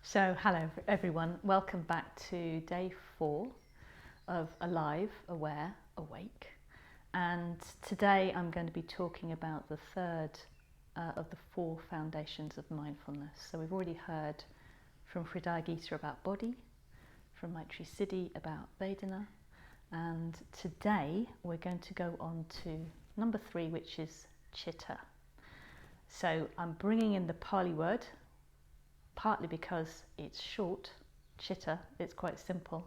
So, hello everyone, welcome back to day 4 of Alive, Aware, Awake. And today I'm going to be talking about the third of the 4 foundations of mindfulness. So we've already heard from Maitridevi about body, from Maitridevi about Vedana, and today we're going to go on to number 3, which is chitta. So I'm bringing in the Pali word, partly because it's short, chitta, it's quite simple,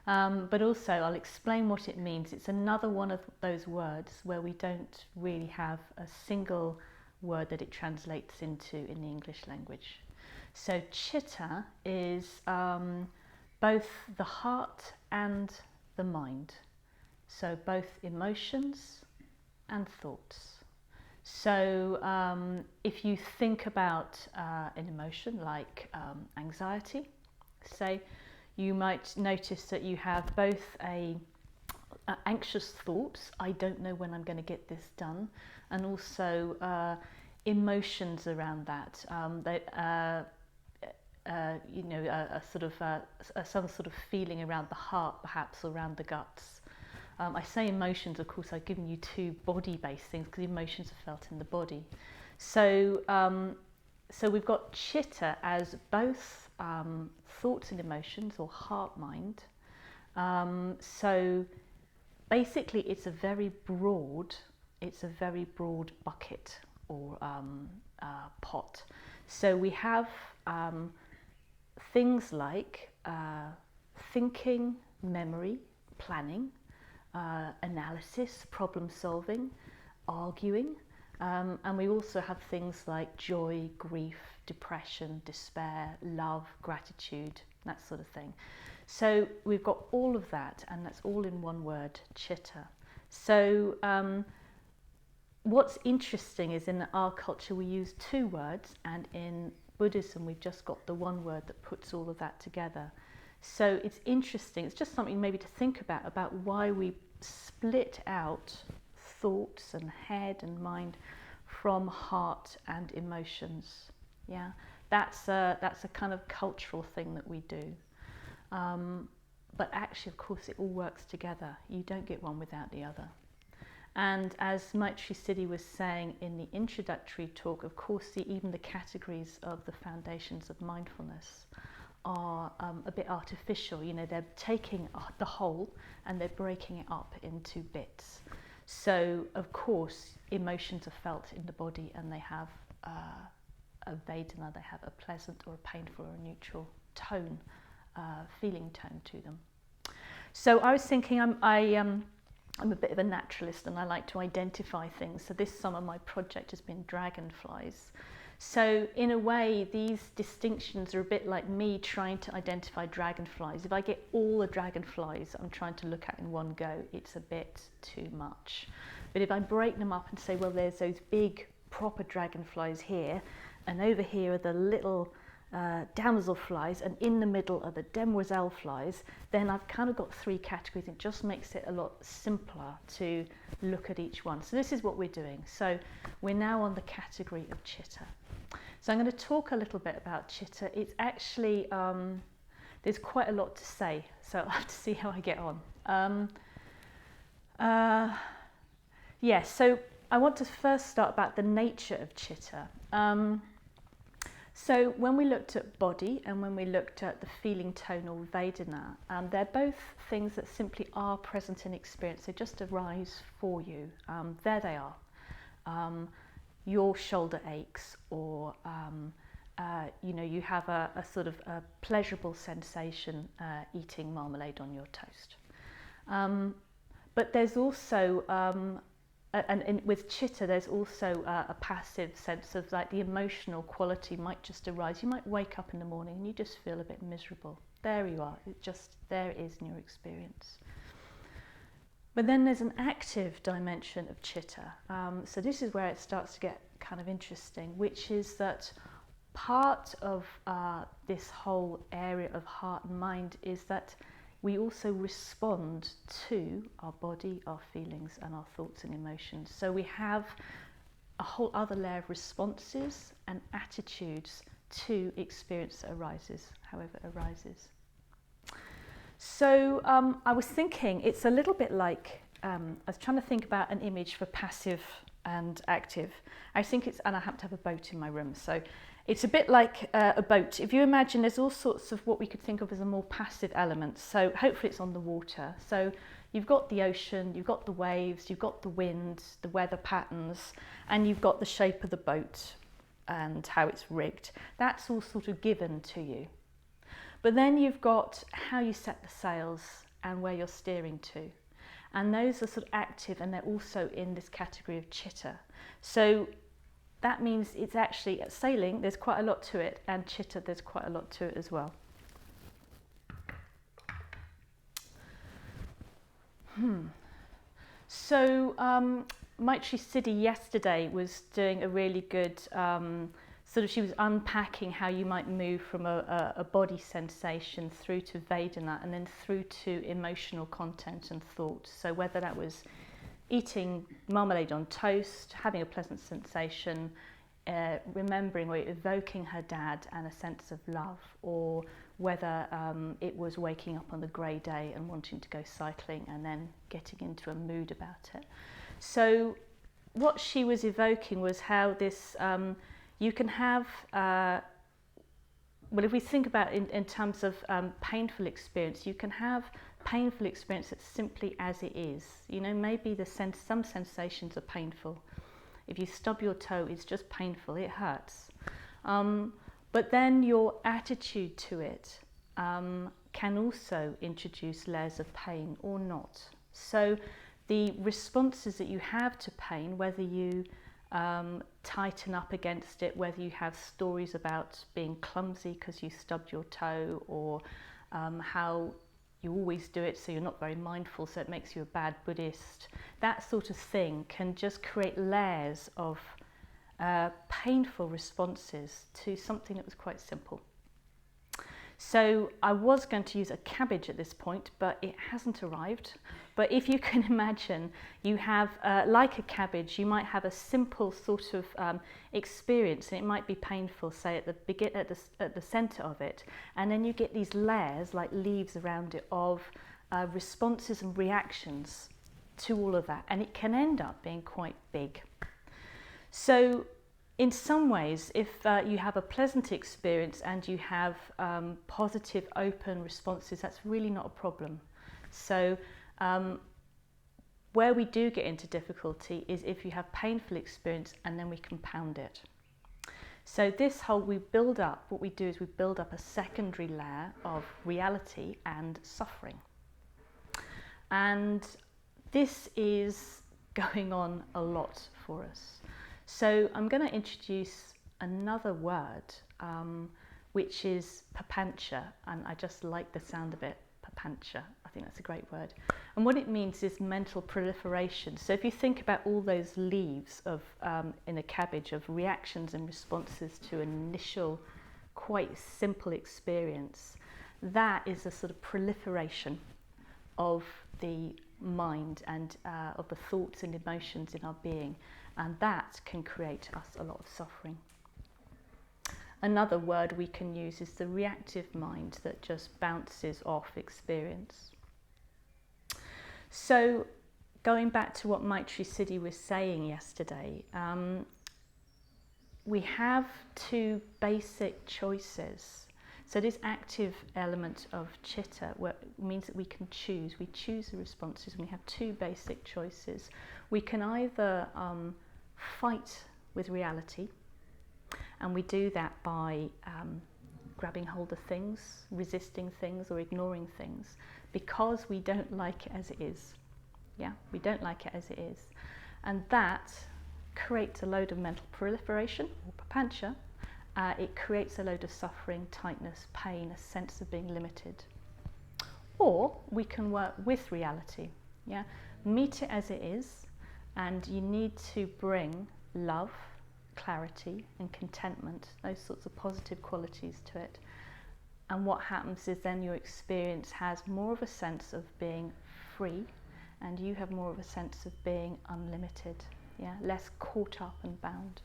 but also I'll explain what it means. It's another one of those words where we don't really have a single word that it translates into in the English language. So chitta is both the heart and the mind, so both emotions and thoughts. So if you think about an emotion like anxiety, say, you might notice that you have both anxious thoughts, I don't know when I'm going to get this done, and also emotions around that. Some sort of feeling around the heart, perhaps around the guts. I say emotions, of course, I've given you 2 body-based things because emotions are felt in the body. So we've got chitta as both thoughts and emotions, or heart-mind. So basically it's a very broad bucket or pot. So we have things like thinking, memory, planning, analysis, problem solving, arguing, and we also have things like joy, grief, depression, despair, love, gratitude, that sort of thing. So we've got all of that, and that's all in one word, chitta. So what's interesting is in our culture we use 2 words, and in Buddhism we've just got the one word that puts all of that together. So it's interesting, it's just something maybe to think about why we split out thoughts and head and mind from heart and emotions. Yeah, that's a kind of cultural thing that we do. But actually, of course, it all works together. You don't get one without the other. And as Maitridevi was saying in the introductory talk, of course, even the categories of the foundations of mindfulness are a bit artificial. You know, they're taking the whole and they're breaking it up into bits. So, of course, emotions are felt in the body, and they have a Vedana, they have a pleasant or a painful or a neutral tone, feeling tone to them. So I was thinking, I'm a bit of a naturalist and I like to identify things. So this summer my project has been dragonflies. So in a way, these distinctions are a bit like me trying to identify dragonflies. If I get all the dragonflies I'm trying to look at in one go, it's a bit too much. But if I break them up and say, well, there's those big proper dragonflies here, and over here are the little damselflies, and in the middle are the demoiselle flies, then I've kind of got 3 categories. It just makes it a lot simpler to look at each one. So this is what we're doing. So we're now on the category of chitta. So I'm going to talk a little bit about chitta. It's actually, there's quite a lot to say, so I'll have to see how I get on. So I want to first start about the nature of chitta. So when we looked at body and when we looked at the feeling tone or Vedana, they're both things that simply are present in experience. They just arise for you. There they are. Your shoulder aches, or you have a sort of a pleasurable sensation eating marmalade on your toast. But there's also and with chitta, there's also a passive sense of, like, the emotional quality might just arise. You might wake up in the morning and you just feel a bit miserable. There you are. There it is in your experience. But then there's an active dimension of chitta. So this is where it starts to get kind of interesting, which is that part of this whole area of heart and mind is that we also respond to our body, our feelings, and our thoughts and emotions. So we have a whole other layer of responses and attitudes to experience that arises, however it arises. So I was thinking, it's a little bit like, I was trying to think about an image for passive and active. I think it's, and I happen to have a boat in my room, so it's a bit like a boat. If you imagine, there's all sorts of what we could think of as a more passive element. So hopefully it's on the water. So you've got the ocean, you've got the waves, you've got the wind, the weather patterns, and you've got the shape of the boat and how it's rigged. That's all sort of given to you. But then you've got how you set the sails and where you're steering to. And those are sort of active, and they're also in this category of chitta. So that means it's actually, at sailing, there's quite a lot to it, and chitta, there's quite a lot to it as well. So Maitridevi yesterday was doing a really good, she was unpacking how you might move from a body sensation through to Vedana and then through to emotional content and thought. So whether that was eating marmalade on toast, having a pleasant sensation, remembering or evoking her dad and a sense of love, or whether it was waking up on the grey day and wanting to go cycling and then getting into a mood about it. So what she was evoking was how this, you can have, well, if we think about it in terms of painful experience, you can have painful experience that's simply as it is. You know, maybe some sensations are painful. If you stub your toe, it's just painful, it hurts. But then your attitude to it can also introduce layers of pain or not. So the responses that you have to pain, whether you tighten up against it, whether you have stories about being clumsy because you stubbed your toe, or how you always do it so you're not very mindful so it makes you a bad Buddhist, that sort of thing can just create layers of painful responses to something that was quite simple. So I was going to use a cabbage at this point, but it hasn't arrived. But if you can imagine, you have, like a cabbage, you might have a simple sort of experience, and it might be painful, say at the centre of it, and then you get these layers, like leaves around it, of responses and reactions to all of that, and it can end up being quite big. So in some ways, if you have a pleasant experience and you have positive, open responses, that's really not a problem. So where we do get into difficulty is if you have painful experience and then we compound it. So this whole, what we do is we build up a secondary layer of reality and suffering. And this is going on a lot for us. So I'm going to introduce another word, which is papancha, and I just like the sound of it, papancha. I think that's a great word. And what it means is mental proliferation. So if you think about all those leaves of in a cabbage of reactions and responses to an initial, quite simple experience, that is a sort of proliferation of the mind and of the thoughts and emotions in our being. And that can create us a lot of suffering. Another word we can use is the reactive mind that just bounces off experience. So going back to what Maitridevi was saying yesterday, we have two basic choices. So this active element of chitta means that we can choose. We choose the responses, and we have two basic choices. We can either fight with reality, and we do that by grabbing hold of things, resisting things, or ignoring things, because we don't like it as it is. Yeah, we don't like it as it is. And that creates a load of mental proliferation, or papancha. It creates a load of suffering, tightness, pain, a sense of being limited. Or we can work with reality. Yeah, meet it as it is, and you need to bring love, clarity, and contentment, those sorts of positive qualities to it. And what happens is then your experience has more of a sense of being free, and you have more of a sense of being unlimited, yeah, less caught up and bound.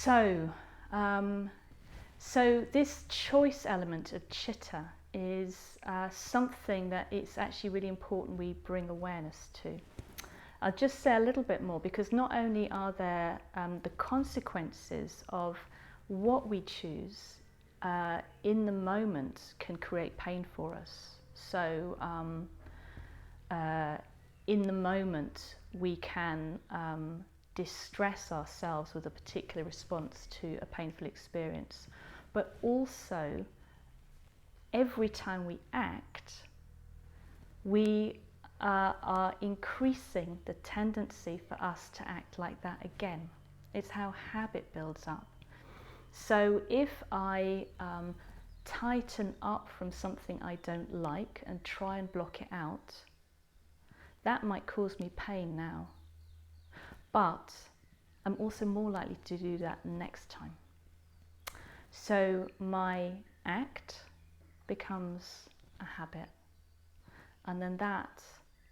So, so this choice element of chitta is something that it's actually really important we bring awareness to. I'll just say a little bit more, because not only are there the consequences of what we choose in the moment can create pain for us. So in the moment we can distress ourselves with a particular response to a painful experience, but also every time we act, we are increasing the tendency for us to act like that again. It's how habit builds up. So if I tighten up from something I don't like and try and block it out, that might cause me pain now. But I'm also more likely to do that next time. So my act becomes a habit, and then that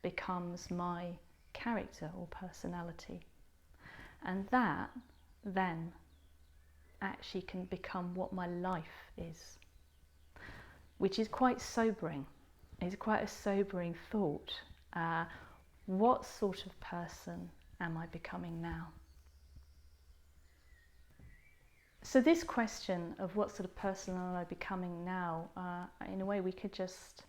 becomes my character or personality. And that then actually can become what my life is, which is quite sobering. It's quite a sobering thought. What sort of person am I becoming now? So this question of what sort of person am I becoming now, in a way we could just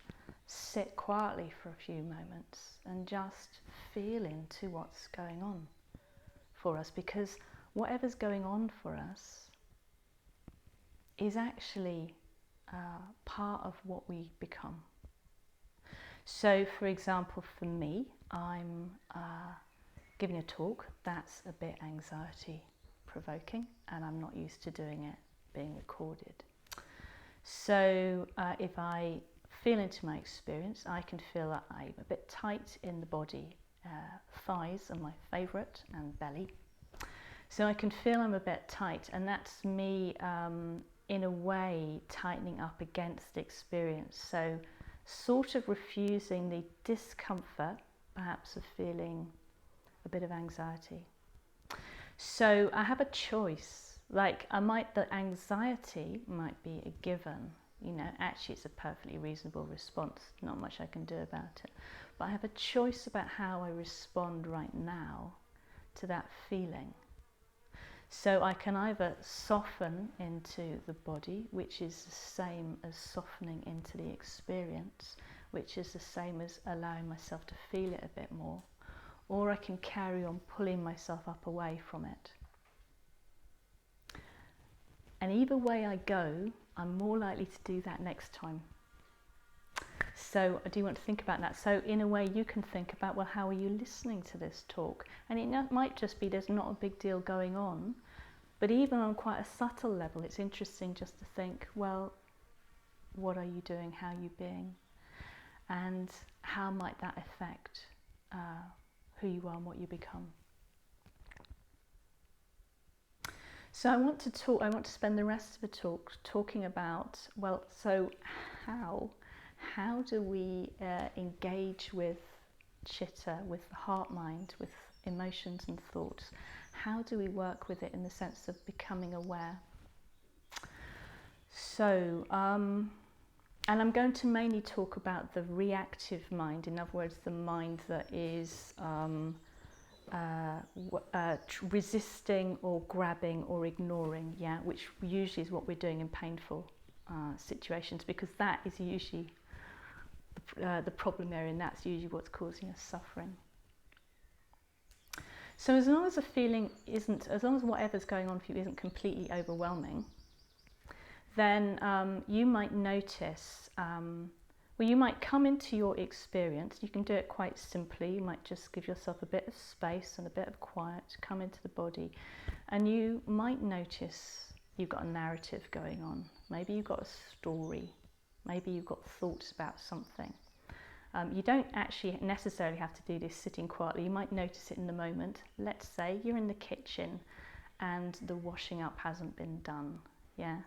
sit quietly for a few moments and just feel into what's going on for us, because whatever's going on for us is actually part of what we become. So for example, for me, I'm giving a talk that's a bit anxiety provoking, and I'm not used to doing it being recorded. So if I feel into my experience, I can feel that I'm a bit tight in the body. Thighs are my favourite, and belly. So I can feel I'm a bit tight, and that's me in a way tightening up against the experience. So sort of refusing the discomfort, perhaps of feeling a bit of anxiety. So I have a choice. Like the anxiety might be a given. You know, actually it's a perfectly reasonable response. Not much I can do about it. But I have a choice about how I respond right now to that feeling. So I can either soften into the body, which is the same as softening into the experience, which is the same as allowing myself to feel it a bit more, or I can carry on pulling myself up away from it. And either way I go, I'm more likely to do that next time. So I do want to think about that. So in a way you can think about, well, how are you listening to this talk? And it might just be there's not a big deal going on, but even on quite a subtle level, it's interesting just to think, well, what are you doing? How are you being? And how might that affect who you are and what you become? So I want to spend the rest of the talk talking about, well, so how do we engage with chitta, with the heart mind, with emotions and thoughts? How do we work with it in the sense of becoming aware? So, and I'm going to mainly talk about the reactive mind, in other words, the mind that is resisting or grabbing or ignoring, yeah, which usually is what we're doing in painful situations, because that is usually the problem area, and that's usually what's causing us suffering. So as long as the feeling isn't, as long as whatever's going on for you isn't completely overwhelming, then you might notice, well, you might come into your experience. You can do it quite simply. You might just give yourself a bit of space and a bit of quiet, come into the body, and you might notice you've got a narrative going on. Maybe you've got a story. Maybe you've got thoughts about something. You don't actually necessarily have to do this sitting quietly. You might notice it in the moment. Let's say you're in the kitchen and the washing up hasn't been done, yeah?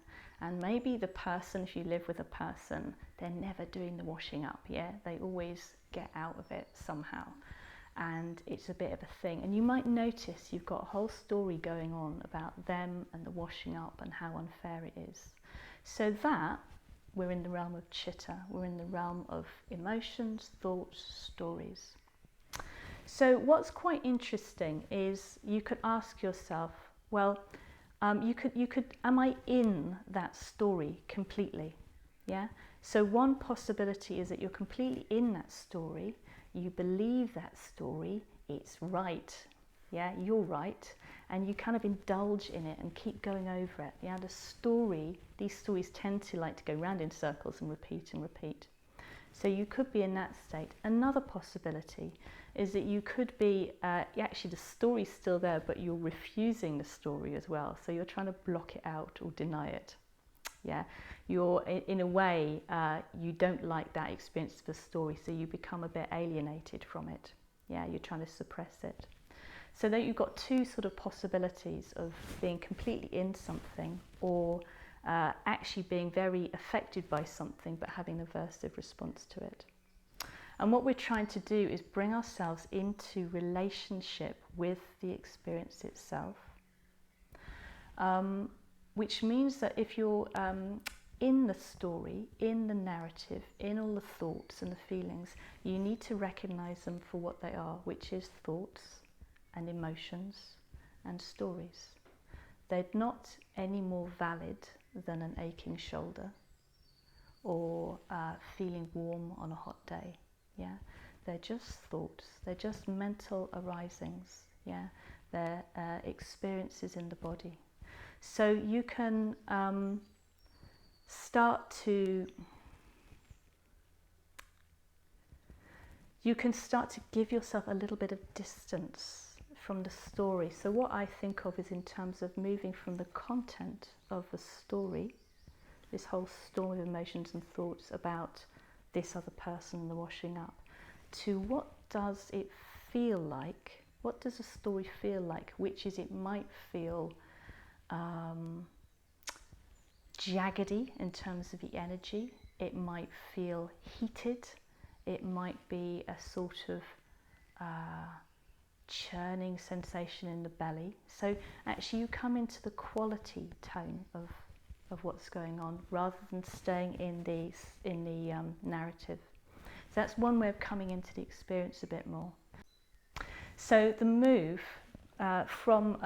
And maybe the person, if you live with a person, they're never doing the washing up, yeah? They always get out of it somehow. and it's a bit of a thing. And you might notice you've got a whole story going on about them and the washing up and how unfair it is. So that, we're in the realm of chitta, we're in the realm of emotions, thoughts, stories. So what's quite interesting is you could ask yourself, well, you could, am I in that story completely? Yeah. So one possibility is that you're completely in that story. You believe that story, it's right. Yeah, you're right, and you kind of indulge in it and keep going over it. Yeah, the story, these stories tend to like to go round in circles and repeat and repeat. So you could be in that state. Another possibility is that you could be, actually the story's still there, but you're refusing the story as well. So you're trying to block it out or deny it. Yeah, you're, in a way, you don't like that experience of the story, so you become a bit alienated from it. Yeah, you're trying to suppress it. So that you've got two sort of possibilities of being completely in something, or actually being very affected by something but having an aversive response to it. And what we're trying to do is bring ourselves into relationship with the experience itself, which means that if you're in the story, in the narrative, in all the thoughts and the feelings, you need to recognize them for what they are, which is thoughts and emotions and stories. They're not any more valid than an aching shoulder or feeling warm on a hot day. Yeah, they're just thoughts. They're just mental arisings. Yeah, they're experiences in the body. So you can start to give yourself a little bit of distance from the story. So what I think of is in terms of moving from the content of the story, this whole storm of emotions and thoughts about this other person and the washing up, to what does it feel like? What does a story feel like? Which is, it might feel jaggedy in terms of the energy. It might feel heated. It might be a sort of churning sensation in the belly. So actually you come into the quality tone of what's going on rather than staying in the narrative. So that's one way of coming into the experience a bit more. So the move from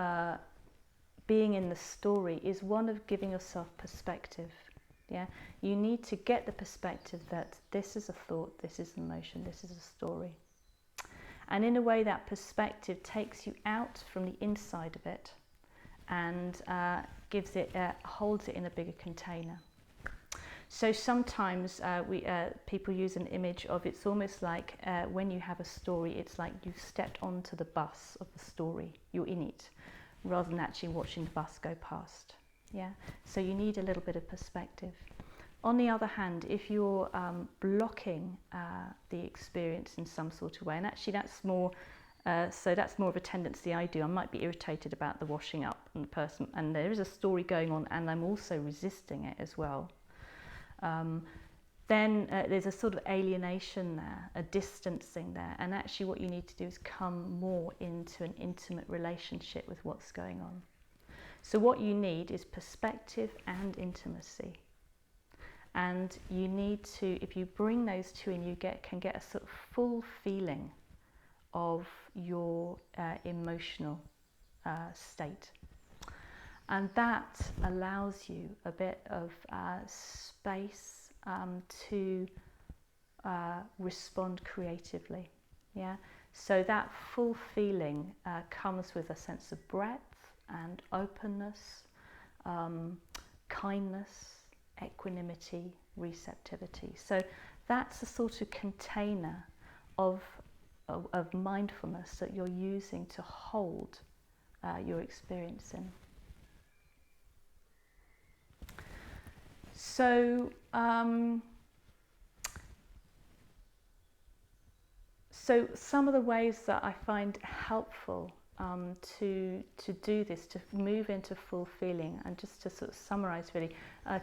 being in the story is one of giving yourself perspective. Yeah, you need to get the perspective that this is a thought, this is an emotion, this is a story. And in a way, that perspective takes you out from the inside of it and gives it, holds it in a bigger container. So sometimes people use an image of, it's almost like when you have a story, it's like you've stepped onto the bus of the story, you're in it, rather than actually watching the bus go past. Yeah, so you need a little bit of perspective. On the other hand, if you're blocking the experience in some sort of way, and actually that's more, so that's more of a tendency I do. I might be irritated about the washing up and the person, and there is a story going on, and I'm also resisting it as well. Then there's a sort of alienation there, a distancing there, and actually what you need to do is come more into an intimate relationship with what's going on. So what you need is perspective and intimacy. And you need to, if you bring those two in, you can get a sort of full feeling of your emotional state. And that allows you a bit of space to respond creatively. Yeah. So that full feeling comes with a sense of breadth and openness, kindness, equanimity, receptivity. So that's a sort of container of mindfulness that you're using to hold your experience in. So so some of the ways that I find helpful to do this, to move into full feeling, and just to sort of summarize really,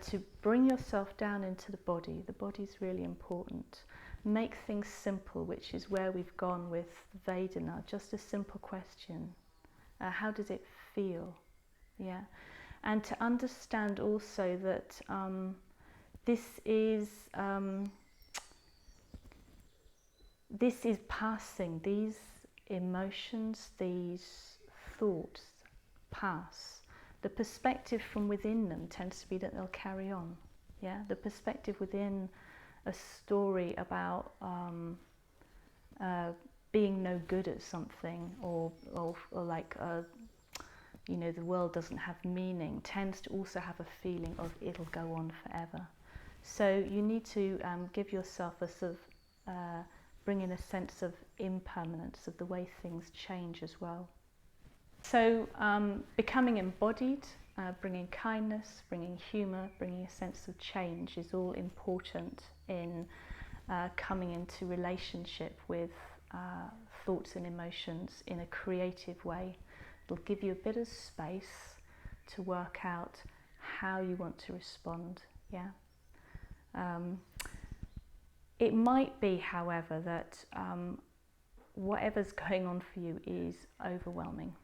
to bring yourself down into the body. The body's really important. Make things simple, which is where we've gone with Vedana. Just a simple question. How does it feel? Yeah. And to understand also that this is passing. These emotions, these thoughts pass. The perspective from within them tends to be that they'll carry on. Yeah, the perspective within a story about being no good at something, or like you know, the world doesn't have meaning, tends to also have a feeling of it'll go on forever. So you need to give yourself a sort of bring in a sense of impermanence, of the way things change as well. So becoming embodied, bringing kindness, bringing humour, bringing a sense of change is all important in coming into relationship with thoughts and emotions in a creative way. It'll give you a bit of space to work out how you want to respond. Yeah. It might be, however, that whatever's going on for you is overwhelming.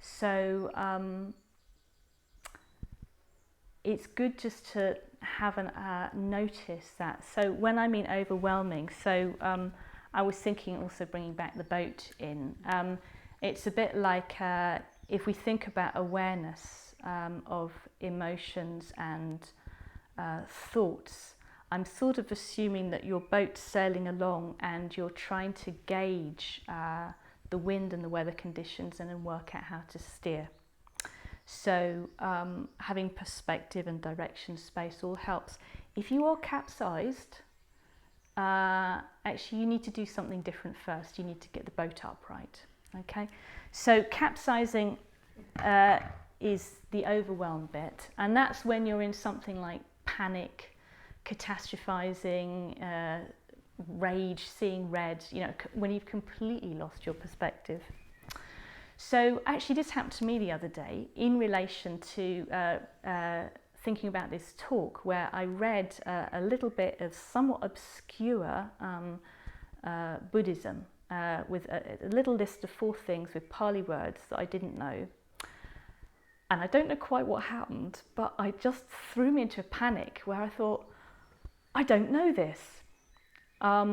So it's good just to have a notice that. So when I mean overwhelming, so I was thinking also bringing back the boat in. It's a bit like if we think about awareness of emotions and thoughts, I'm sort of assuming that your boat's sailing along and you're trying to gauge the wind and the weather conditions and then work out how to steer. So having perspective and direction space all helps. If you are capsized, actually you need to do something different first. You need to get the boat upright. Okay, so capsizing is the overwhelmed bit, and that's when you're in something like panic, catastrophizing, rage, seeing red, you know, when you've completely lost your perspective. So actually this happened to me the other day in relation to thinking about this talk, where I read a little bit of somewhat obscure Buddhism with a little list of 4 things with Pali words that I didn't know. And I don't know quite what happened, but I just threw me into a panic where I thought, I don't know this. I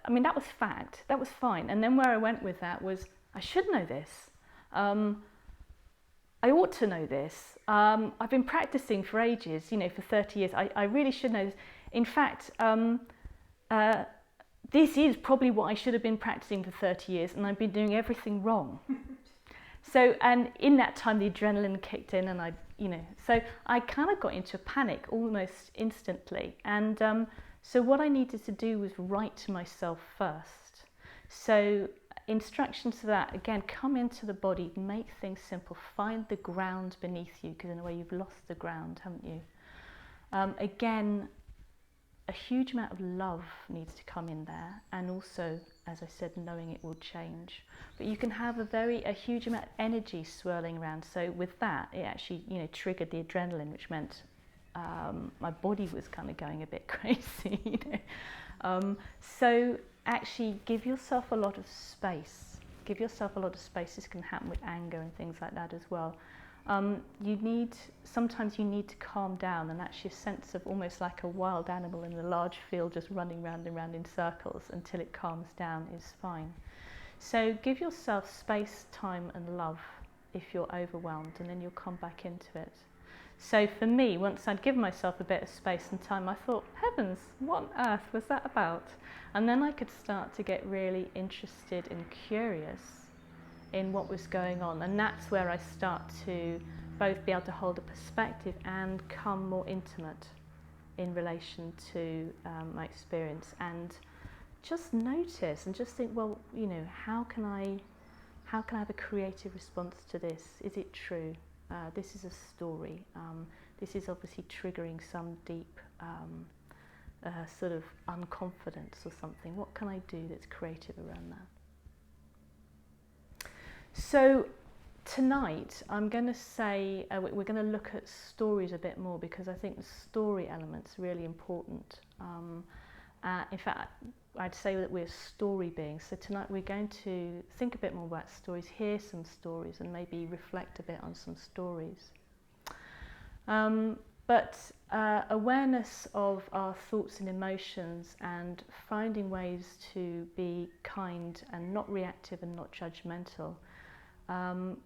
mean, that was fact, that was fine. And then where I went with that was, I should know this. I ought to know this. I've been practicing for ages, you know, for 30 years. I really should know this. In fact, this is probably what I should have been practicing for 30 years, and I've been doing everything wrong. So, and in that time, the adrenaline kicked in, and so I kind of got into a panic almost instantly. And so what I needed to do was write to myself first. So instructions for that, again, come into the body, make things simple, find the ground beneath you, because in a way you've lost the ground, haven't you? Again, a huge amount of love needs to come in there, and also, as I said, knowing it will change. But you can have a huge amount of energy swirling around. So with that, it actually, you know, triggered the adrenaline, which meant my body was kind of going a bit crazy. You know? So actually, give yourself a lot of space. Give yourself a lot of space. This can happen with anger and things like that as well. Sometimes you need to calm down, and actually a sense of almost like a wild animal in a large field just running round and round in circles until it calms down is fine. So give yourself space, time and love if you're overwhelmed, and then you'll come back into it. So for me, once I'd given myself a bit of space and time, I thought, heavens, what on earth was that about? And then I could start to get really interested and curious in what was going on, and that's where I start to both be able to hold a perspective and come more intimate in relation to my experience, and just notice and just think, well, you know, how can I have a creative response to this? Is it true? This is a story. This is obviously triggering some deep sort of unconfidence or something. What can I do that's creative around that? So tonight I'm going to say we're going to look at stories a bit more, because I think the story element's really important. In fact, I'd say that we're story beings. So tonight we're going to think a bit more about stories, hear some stories, and maybe reflect a bit on some stories. But awareness of our thoughts and emotions and finding ways to be kind and not reactive and not judgmental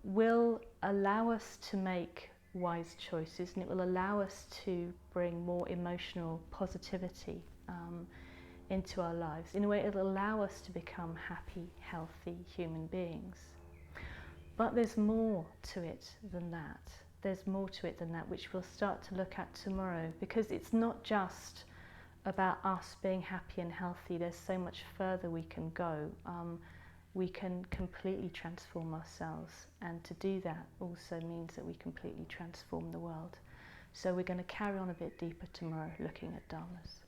will allow us to make wise choices, and it will allow us to bring more emotional positivity into our lives. In a way, it'll allow us to become happy, healthy human beings. But there's more to it than that. There's more to it than that, which we'll start to look at tomorrow, because it's not just about us being happy and healthy. There's so much further we can go. We can completely transform ourselves, and to do that also means that we completely transform the world. So we're going to carry on a bit deeper tomorrow, looking at dharmas.